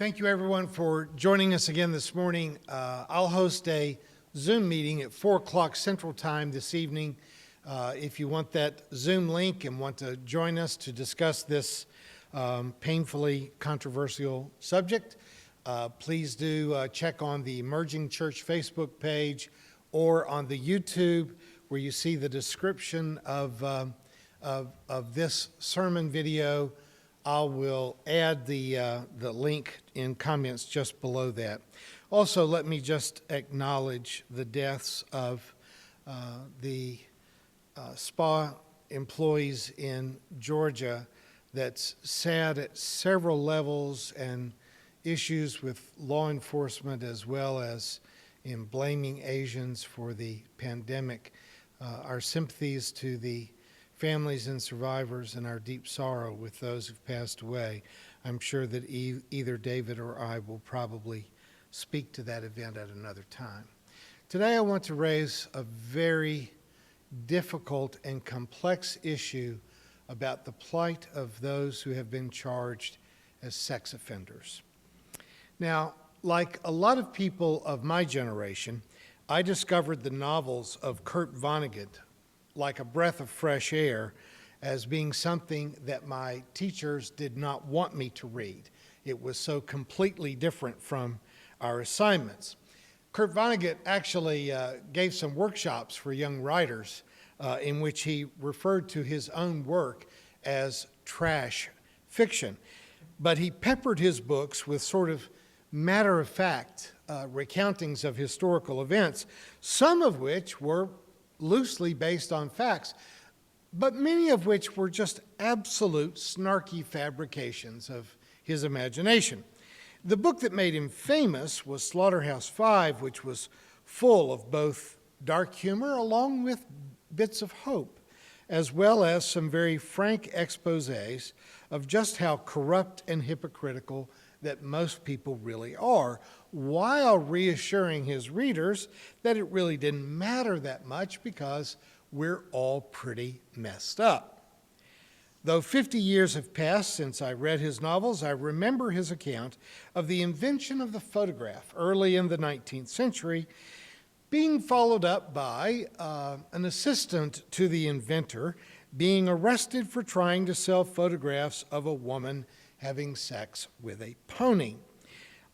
Thank you, everyone, for joining us again this morning. I'll host a Zoom meeting at 4 o'clock Central Time this evening. If you want that Zoom link and want to join us to discuss this painfully controversial subject, please do check on the Emerging Church Facebook page or on the YouTube where you see the description of this sermon video. I will add the link in comments just below that. Also, let me just acknowledge the deaths of the spa employees in Georgia. That's sad at several levels and issues with law enforcement as well as in blaming Asians for the pandemic. Our sympathies to the families and survivors and our deep sorrow with those who've passed away. I'm sure that either David or I will probably speak to that event at another time. Today I want to raise a very difficult and complex issue about the plight of those who have been charged as sex offenders. Now, like a lot of people of my generation, I discovered the novels of Kurt Vonnegut like a breath of fresh air as being something that my teachers did not want me to read. It was so completely different from our assignments. Kurt Vonnegut actually gave some workshops for young writers in which he referred to his own work as trash fiction. But he peppered his books with sort of matter-of-fact recountings of historical events, some of which were loosely based on facts, but many of which were just absolute snarky fabrications of his imagination. The book that made him famous was Slaughterhouse-Five, which was full of both dark humor along with bits of hope, as well as some very frank exposés of just how corrupt and hypocritical that most people really are, while reassuring his readers that it really didn't matter that much because we're all pretty messed up. Though 50 years have passed since I read his novels, I remember his account of the invention of the photograph early in the 19th century, being followed up by an assistant to the inventor being arrested for trying to sell photographs of a woman having sex with a pony.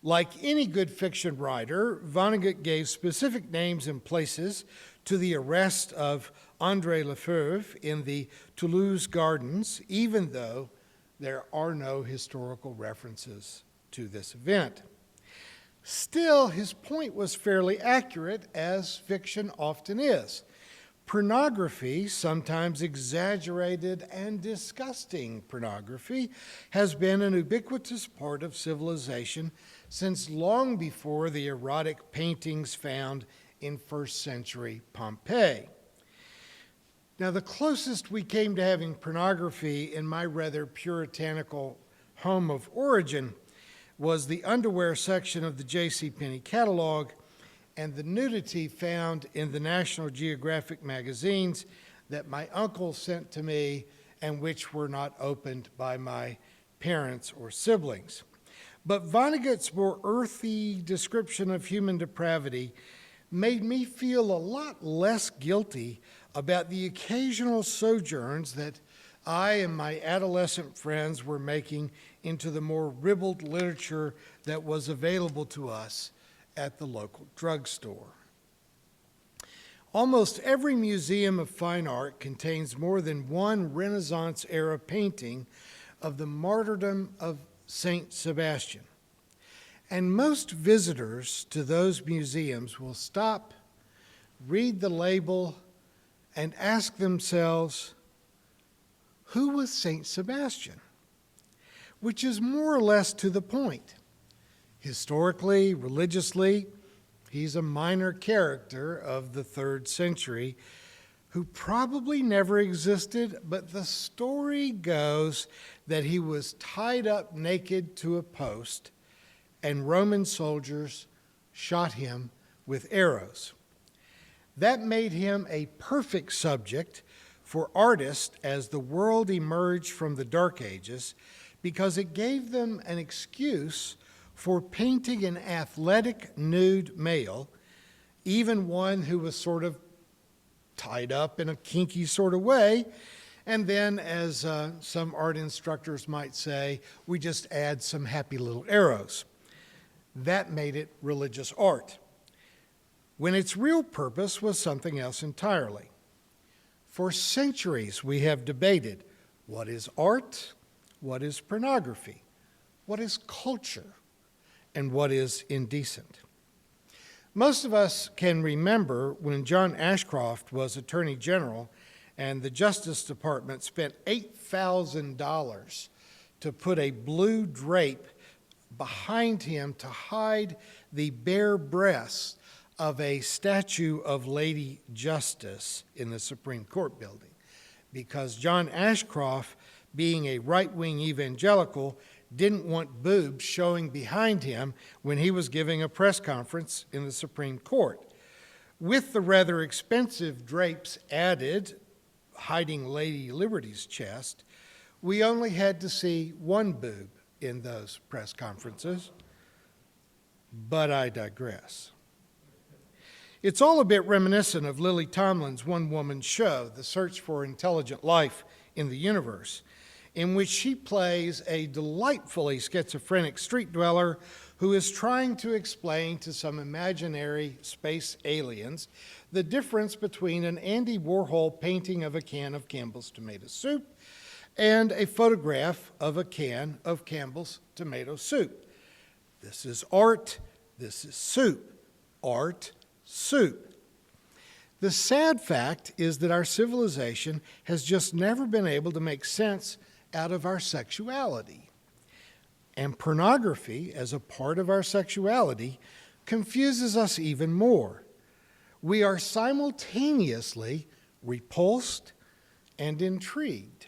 Like any good fiction writer, Vonnegut gave specific names and places to the arrest of André Lefebvre in the Toulouse Gardens, even though there are no historical references to this event. Still, his point was fairly accurate, as fiction often is. Pornography, sometimes exaggerated and disgusting pornography, has been an ubiquitous part of civilization since long before the erotic paintings found in first century Pompeii. Now, the closest we came to having pornography in my rather puritanical home of origin was the underwear section of the JCPenney catalog and the nudity found in the National Geographic magazines that my uncle sent to me and which were not opened by my parents or siblings. But Vonnegut's more earthy description of human depravity made me feel a lot less guilty about the occasional sojourns that I and my adolescent friends were making into the more ribald literature that was available to us at the local drugstore. Almost every museum of fine art contains more than one Renaissance-era painting of the martyrdom of Saint Sebastian. And most visitors to those museums will stop, read the label, and ask themselves, who was Saint Sebastian? Which is more or less to the point. Historically, religiously, he's a minor character of the 3rd century who probably never existed, but the story goes that he was tied up naked to a post and Roman soldiers shot him with arrows. That made him a perfect subject for artists as the world emerged from the Dark Ages because it gave them an excuse for painting an athletic nude male, even one who was sort of tied up in a kinky sort of way. And then, as some art instructors might say, we just add some happy little arrows. That made it religious art, when its real purpose was something else entirely. For centuries, we have debated what is art, what is pornography, what is culture, and what is indecent. Most of us can remember when John Ashcroft was Attorney General and the Justice Department spent $8,000 to put a blue drape behind him to hide the bare breasts of a statue of Lady Justice in the Supreme Court building, because John Ashcroft, being a right-wing evangelical, didn't want boobs showing behind him when he was giving a press conference in the Supreme Court. With the rather expensive drapes added, hiding Lady Liberty's chest, we only had to see one boob in those press conferences. But I digress. It's all a bit reminiscent of Lily Tomlin's one-woman show, The Search for Intelligent Life in the Universe, in which she plays a delightfully schizophrenic street dweller who is trying to explain to some imaginary space aliens the difference between an Andy Warhol painting of a can of Campbell's tomato soup and a photograph of a can of Campbell's tomato soup. This is art, this is soup. Art, soup. The sad fact is that our civilization has just never been able to make sense out of our sexuality. And pornography, as a part of our sexuality, confuses us even more. We are simultaneously repulsed and intrigued.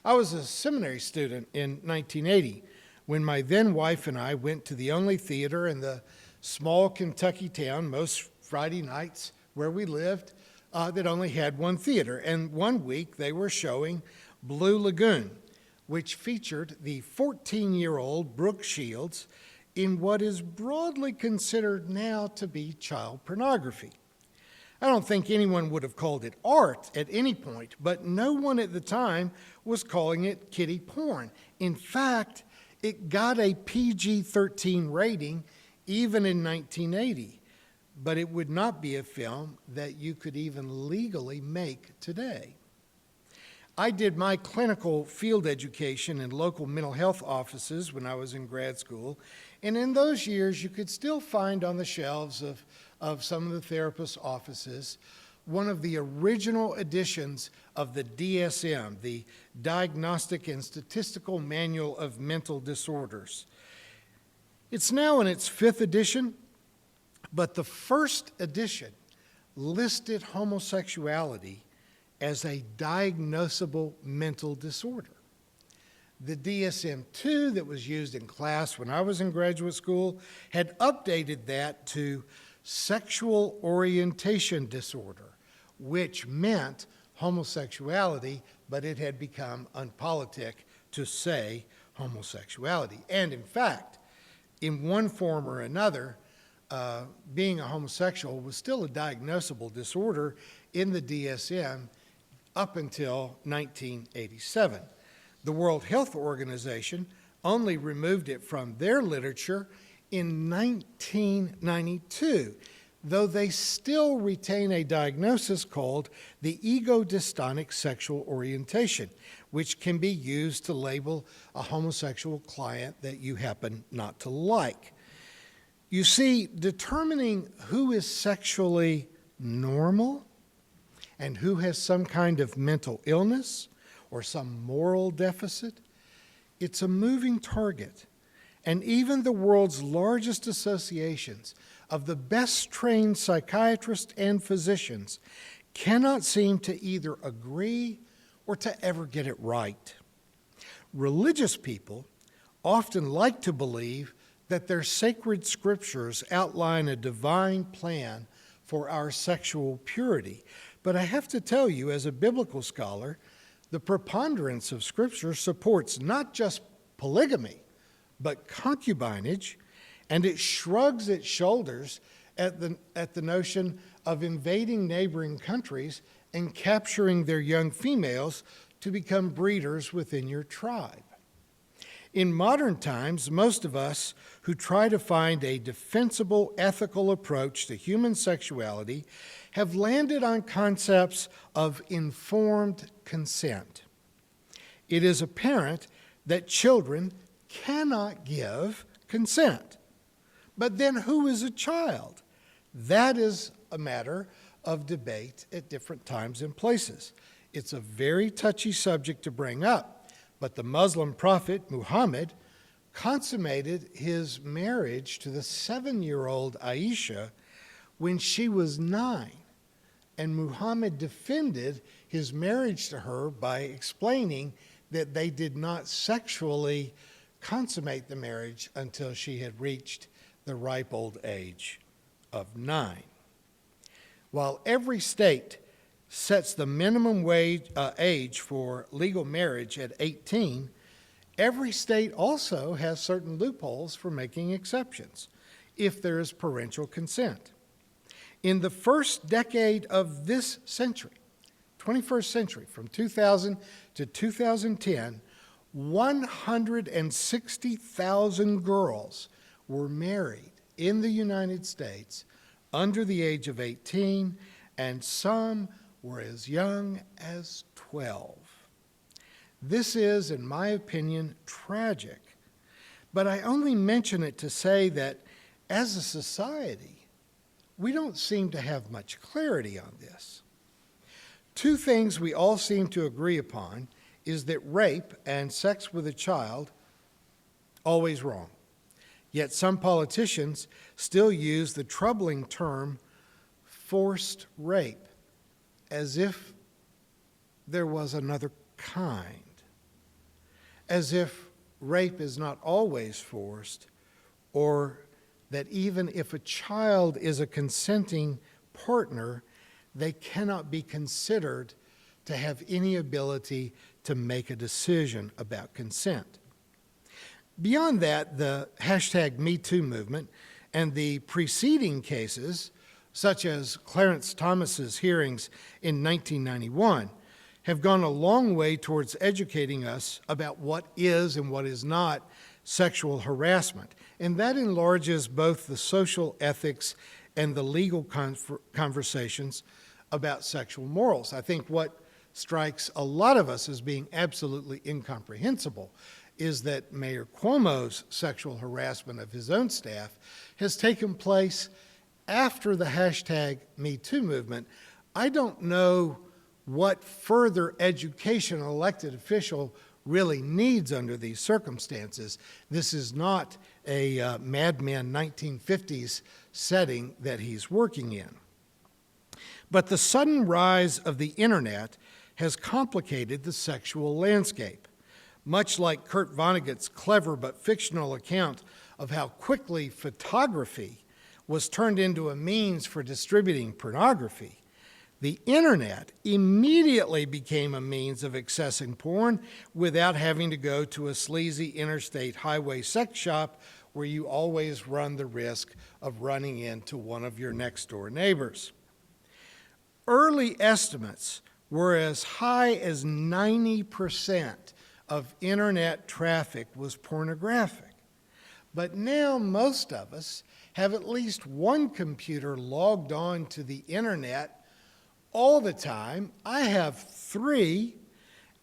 I was a seminary student in 1980 when my then wife and I went to the only theater in the small Kentucky town most Friday nights where we lived that only had one theater. And one week they were showing Blue Lagoon, which featured the 14-year-old Brooke Shields in what is broadly considered now to be child pornography. I don't think anyone would have called it art at any point, but no one at the time was calling it kiddie porn. In fact, it got a PG-13 rating even in 1980, but it would not be a film that you could even legally make today. I did my clinical field education in local mental health offices when I was in grad school, and in those years you could still find on the shelves of some of the therapists' offices one of the original editions of the DSM, the Diagnostic and Statistical Manual of Mental Disorders. It's now in its 5th edition, but the first edition listed homosexuality as a diagnosable mental disorder. The DSM-2 that was used in class when I was in graduate school had updated that to sexual orientation disorder, which meant homosexuality, but it had become unpolitic to say homosexuality. And in fact, in one form or another, being a homosexual was still a diagnosable disorder in the DSM up until 1987. The World Health Organization only removed it from their literature in 1992, though they still retain a diagnosis called the ego-dystonic sexual orientation, which can be used to label a homosexual client that you happen not to like. You see, determining who is sexually normal and who has some kind of mental illness or some moral deficit, it's a moving target. And even the world's largest associations of the best trained psychiatrists and physicians cannot seem to either agree or to ever get it right. Religious people often like to believe that their sacred scriptures outline a divine plan for our sexual purity. But I have to tell you, as a biblical scholar, the preponderance of Scripture supports not just polygamy, but concubinage, and it shrugs its shoulders at the notion of invading neighboring countries and capturing their young females to become breeders within your tribe. In modern times, most of us who try to find a defensible ethical approach to human sexuality have landed on concepts of informed consent. It is apparent that children cannot give consent. But then who is a child? That is a matter of debate at different times and places. It's a very touchy subject to bring up, but the Muslim prophet Muhammad consummated his marriage to the 7-year-old Aisha when she was 9, and Muhammad defended his marriage to her by explaining that they did not sexually consummate the marriage until she had reached the ripe old age of 9. While every state sets the minimum age for legal marriage at 18, every state also has certain loopholes for making exceptions if there is parental consent. In the first decade of this century, 21st century, from 2000 to 2010, 160,000 girls were married in the United States under the age of 18, and some were as young as 12. This is, in my opinion, tragic, but I only mention it to say that as a society, we don't seem to have much clarity on this. Two things we all seem to agree upon is that rape and sex with a child, always wrong. Yet some politicians still use the troubling term forced rape as if there was another kind, as if rape is not always forced, or that even if a child is a consenting partner, they cannot be considered to have any ability to make a decision about consent. Beyond that, the hashtag #MeToo movement and the preceding cases, such as Clarence Thomas's hearings in 1991, have gone a long way towards educating us about what is and what is not sexual harassment. And that enlarges both the social ethics and the legal conversations about sexual morals. I think what strikes a lot of us as being absolutely incomprehensible is that Mayor Cuomo's sexual harassment of his own staff has taken place after the hashtag #MeToo movement. I don't know what further education an elected official really needs under these circumstances. This is not a Mad Men 1950s setting that he's working in. But the sudden rise of the internet has complicated the sexual landscape. Much like Kurt Vonnegut's clever but fictional account of how quickly photography was turned into a means for distributing pornography, the internet immediately became a means of accessing porn without having to go to a sleazy interstate highway sex shop where you always run the risk of running into one of your next-door neighbors. Early estimates were as high as 90% of internet traffic was pornographic. But now most of us have at least one computer logged on to the internet all the time. I have 3.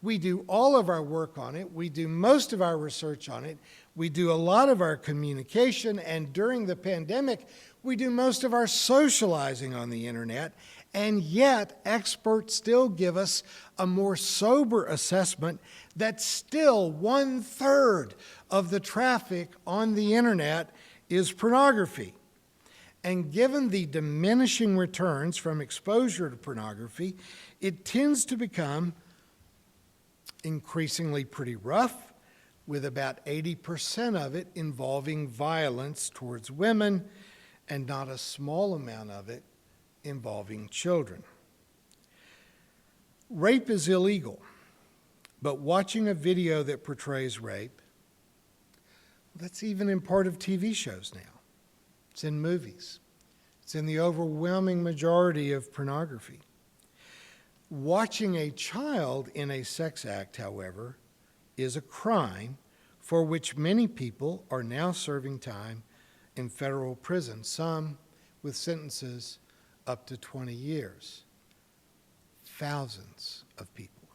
We do all of our work on it. We do most of our research on it. We do a lot of our communication, and during the pandemic, we do most of our socializing on the internet. And yet, experts still give us a more sober assessment that still 1/3 of the traffic on the internet is pornography. And given the diminishing returns from exposure to pornography, it tends to become increasingly pretty rough, with about 80% of it involving violence towards women and not a small amount of it involving children. Rape is illegal, but watching a video that portrays rape, That's even in part of TV shows now. It's in movies. It's in the overwhelming majority of pornography. Watching a child in a sex act, however, is a crime for which many people are now serving time in federal prison, some with sentences up to 20 years. Thousands of people.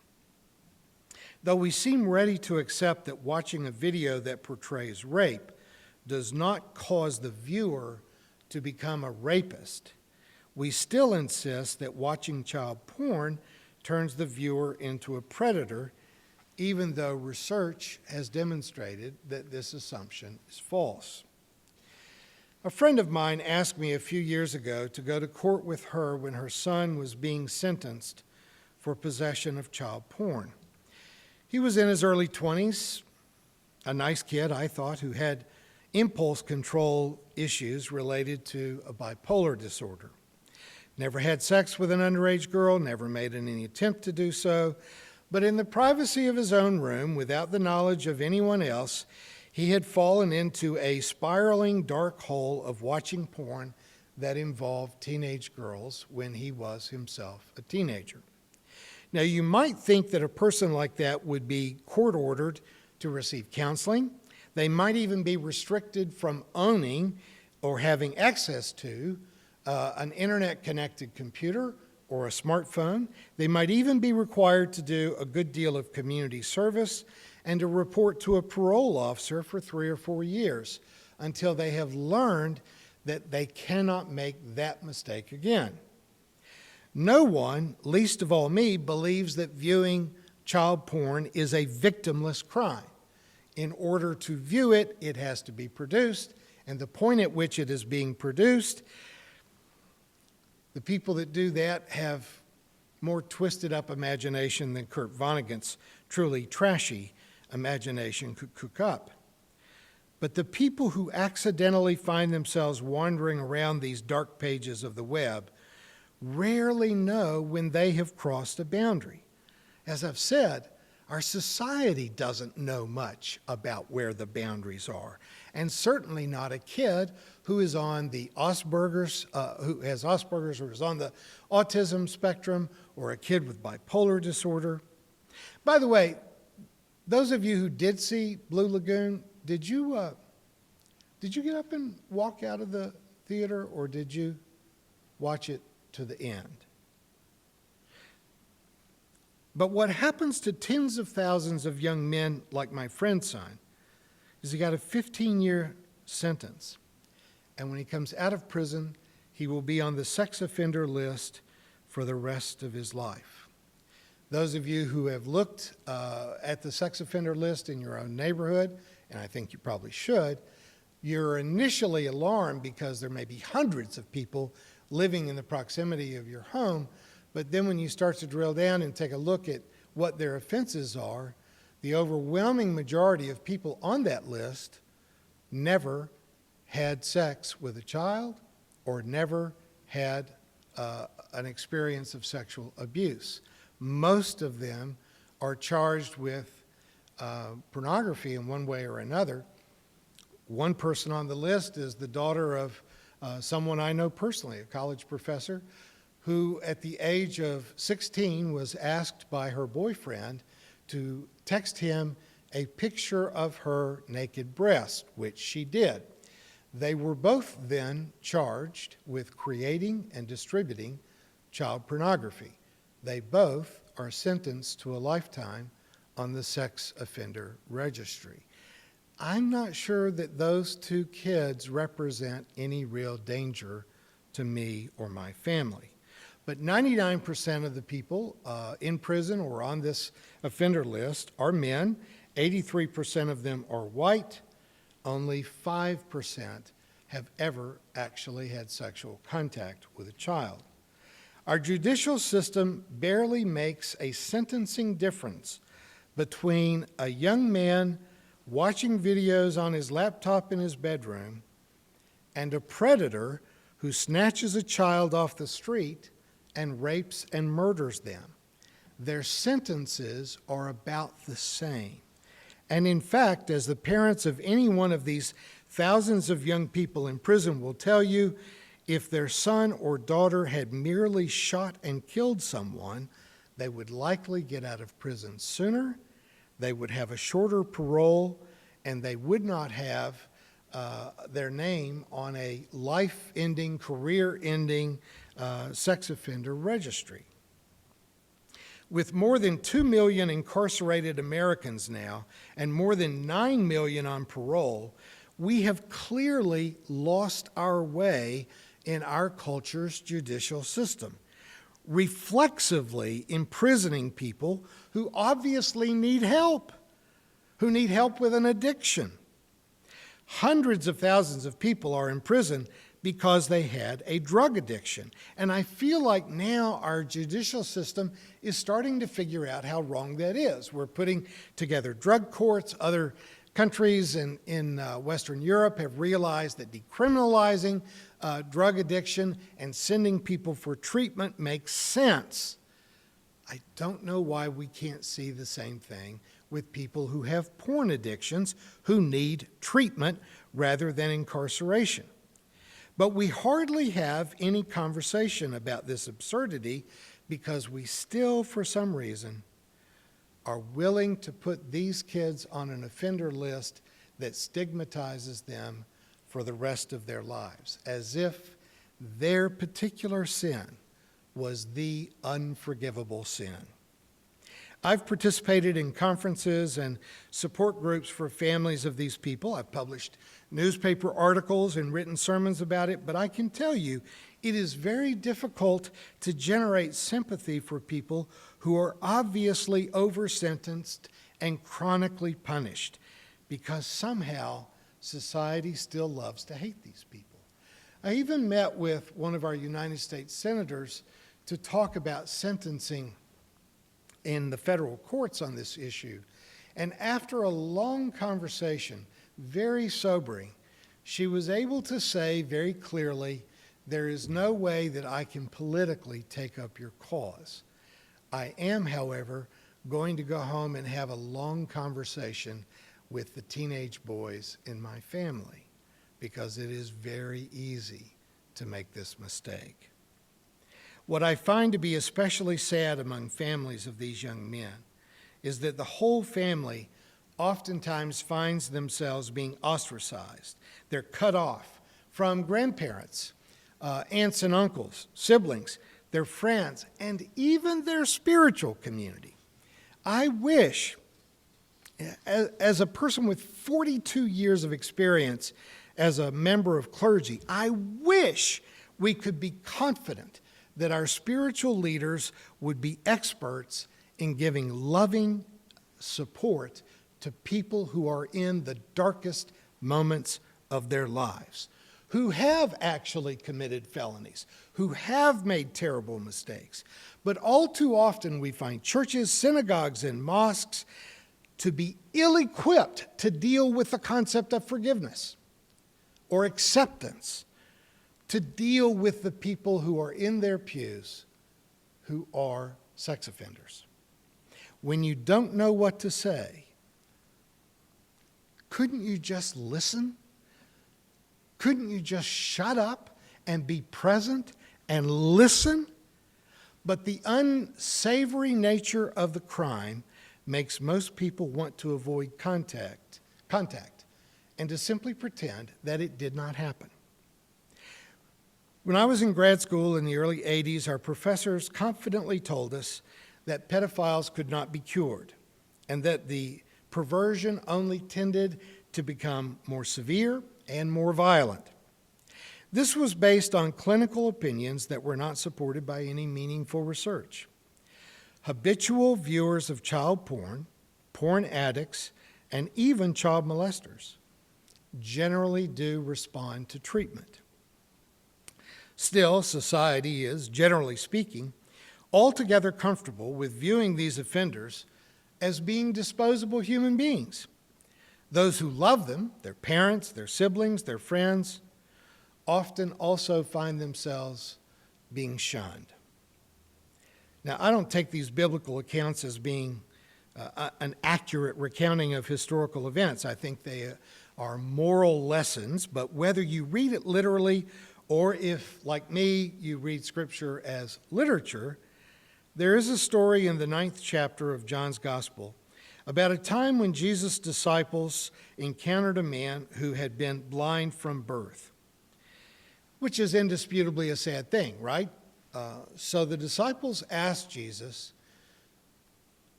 Though we seem ready to accept that watching a video that portrays rape does not cause the viewer to become a rapist, we still insist that watching child porn turns the viewer into a predator, even though research has demonstrated that this assumption is false. A friend of mine asked me a few years ago to go to court with her when her son was being sentenced for possession of child porn. He was in his early 20s, a nice kid, I thought, who had impulse control issues related to a bipolar disorder. Never had sex with an underage girl, never made any attempt to do so, but in the privacy of his own room, without the knowledge of anyone else, he had fallen into a spiraling dark hole of watching porn that involved teenage girls when he was himself a teenager. Now, you might think that a person like that would be court-ordered to receive counseling. They might even be restricted from owning or having access to an internet-connected computer or a smartphone. They might even be required to do a good deal of community service and to report to a parole officer for 3 or 4 years until they have learned that they cannot make that mistake again. No one, least of all me, believes that viewing child porn is a victimless crime. In order to view it, it has to be produced, and the point at which it is being produced, the people that do that have more twisted up imagination than Kurt Vonnegut's truly trashy imagination could cook up. But the people who accidentally find themselves wandering around these dark pages of the web rarely know when they have crossed a boundary. As I've said, our society doesn't know much about where the boundaries are, and certainly not a kid who is on the who has Asperger's or is on the autism spectrum, or a kid with bipolar disorder. By the way, those of you who did see Blue Lagoon, did you get up and walk out of the theater, or did you watch it to the end? But what happens to tens of thousands of young men like my friend's son is he got a 15-year sentence. And when he comes out of prison, he will be on the sex offender list for the rest of his life. Those of you who have looked at the sex offender list in your own neighborhood, and I think you probably should, you're initially alarmed because there may be hundreds of people living in the proximity of your home, but then when you start to drill down and take a look at what their offenses are, the overwhelming majority of people on that list never had sex with a child or never had an experience of sexual abuse. Most of them are charged with pornography in one way or another. One person on the list is the daughter of someone I know personally, a college professor, who at the age of 16 was asked by her boyfriend to text him a picture of her naked breast, which she did. They were both then charged with creating and distributing child pornography. They both are sentenced to a lifetime on the sex offender registry. I'm not sure that those two kids represent any real danger to me or my family. But 99% of the people in prison or on this offender list are men. 83% of them are white. Only 5% have ever actually had sexual contact with a child. Our judicial system barely makes a sentencing difference between a young man watching videos on his laptop in his bedroom and a predator who snatches a child off the street and rapes and murders them. Their sentences are about the same. And in fact, as the parents of any one of these thousands of young people in prison will tell you, if their son or daughter had merely shot and killed someone, they would likely get out of prison sooner, they would have a shorter parole, and they would not have their name on a life-ending, career-ending sex offender registry. With more than 2 million incarcerated Americans now and more than 9 million on parole, we have clearly lost our way in our culture's judicial system, reflexively imprisoning people who obviously need help, who need help with an addiction. Hundreds of thousands of people are in prison because they had a drug addiction. And I feel like now our judicial system is starting to figure out how wrong that is. We're putting together drug courts. Other countries in Western Europe have realized that decriminalizing drug addiction and sending people for treatment makes sense. I don't know why we can't see the same thing with people who have porn addictions who need treatment rather than incarceration. But we hardly have any conversation about this absurdity because we still, for some reason, are willing to put these kids on an offender list that stigmatizes them for the rest of their lives, as if their particular sin was the unforgivable sin. I've participated in conferences and support groups for families of these people. I've published newspaper articles and written sermons about it, but I can tell you it is very difficult to generate sympathy for people who are obviously over-sentenced and chronically punished because somehow society still loves to hate these people. I even met with one of our United States senators to talk about sentencing in the federal courts on this issue. And after a long conversation, very sobering, she was able to say very clearly, there is no way that I can politically take up your cause. I am, however, going to go home and have a long conversation with the teenage boys in my family because it is very easy to make this mistake. What I find to be especially sad among families of these young men is that the whole family oftentimes finds themselves being ostracized. They're cut off from grandparents, aunts and uncles, siblings, their friends, and even their spiritual community. I wish, as a person with 42 years of experience as a member of clergy, I wish we could be confident that our spiritual leaders would be experts in giving loving support to people who are in the darkest moments of their lives, who have actually committed felonies, who have made terrible mistakes. But all too often we find churches, synagogues, and mosques to be ill-equipped to deal with the concept of forgiveness or acceptance, to deal with the people who are in their pews who are sex offenders. When you don't know what to say, couldn't you just listen? Couldn't you just shut up and be present and listen? But the unsavory nature of the crime makes most people want to avoid contact and to simply pretend that it did not happen. When I was in grad school in the early 80s, our professors confidently told us that pedophiles could not be cured and that the perversion only tended to become more severe and more violent. This was based on clinical opinions that were not supported by any meaningful research. Habitual viewers of child porn, porn addicts, and even child molesters generally do respond to treatment. Still, society is, generally speaking, altogether comfortable with viewing these offenders as being disposable human beings. Those who love them, their parents, their siblings, their friends, often also find themselves being shunned. Now, I don't take these biblical accounts as being an accurate recounting of historical events. I think they are moral lessons, but whether you read it literally or if, like me, you read Scripture as literature, there is a story in the 9th chapter of John's Gospel about a time when Jesus' disciples encountered a man who had been blind from birth, which is indisputably a sad thing, right? So the disciples asked Jesus,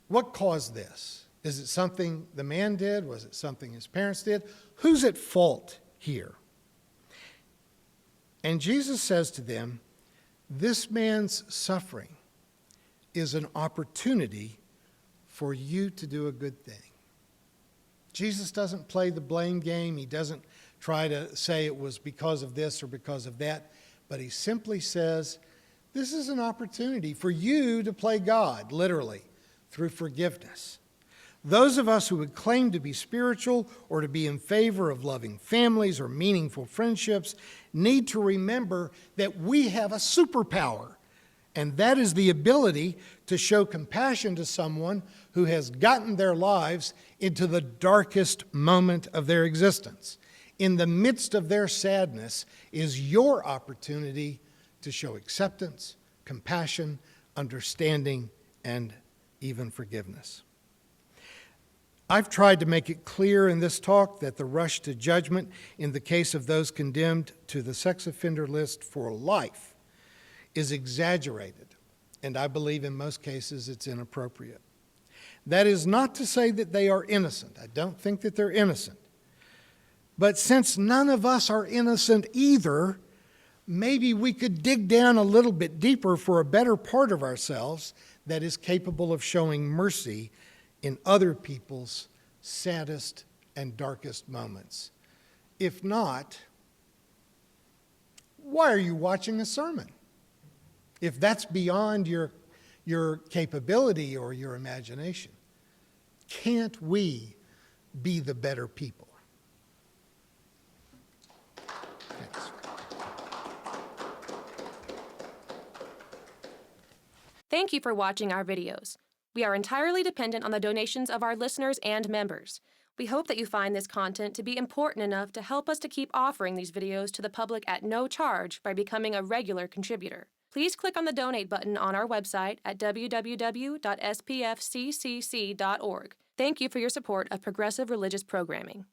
what caused this? Is it something the man did? Was it something his parents did? Who's at fault here? And Jesus says to them, this man's suffering is an opportunity for you to do a good thing. Jesus doesn't play the blame game. He doesn't try to say it was because of this or because of that, but he simply says, this is an opportunity for you to play God, literally, through forgiveness. Those of us who would claim to be spiritual or to be in favor of loving families or meaningful friendships need to remember that we have a superpower, and that is the ability to show compassion to someone who has gotten their lives into the darkest moment of their existence. In the midst of their sadness is your opportunity to show acceptance, compassion, understanding, and even forgiveness. I've tried to make it clear in this talk that the rush to judgment in the case of those condemned to the sex offender list for life is exaggerated, and I believe in most cases it's inappropriate. That is not to say that they are innocent. I don't think that they're innocent. But since none of us are innocent either, maybe we could dig down a little bit deeper for a better part of ourselves that is capable of showing mercy in other people's saddest and darkest moments. If not, why are you watching a sermon? If that's beyond your capability or your imagination, can't we be the better people? Thanks. Thank you for watching our videos. We are entirely dependent on the donations of our listeners and members. We hope that you find this content to be important enough to help us to keep offering these videos to the public at no charge by becoming a regular contributor. Please click on the donate button on our website at www.spfccc.org. Thank you for your support of progressive religious programming.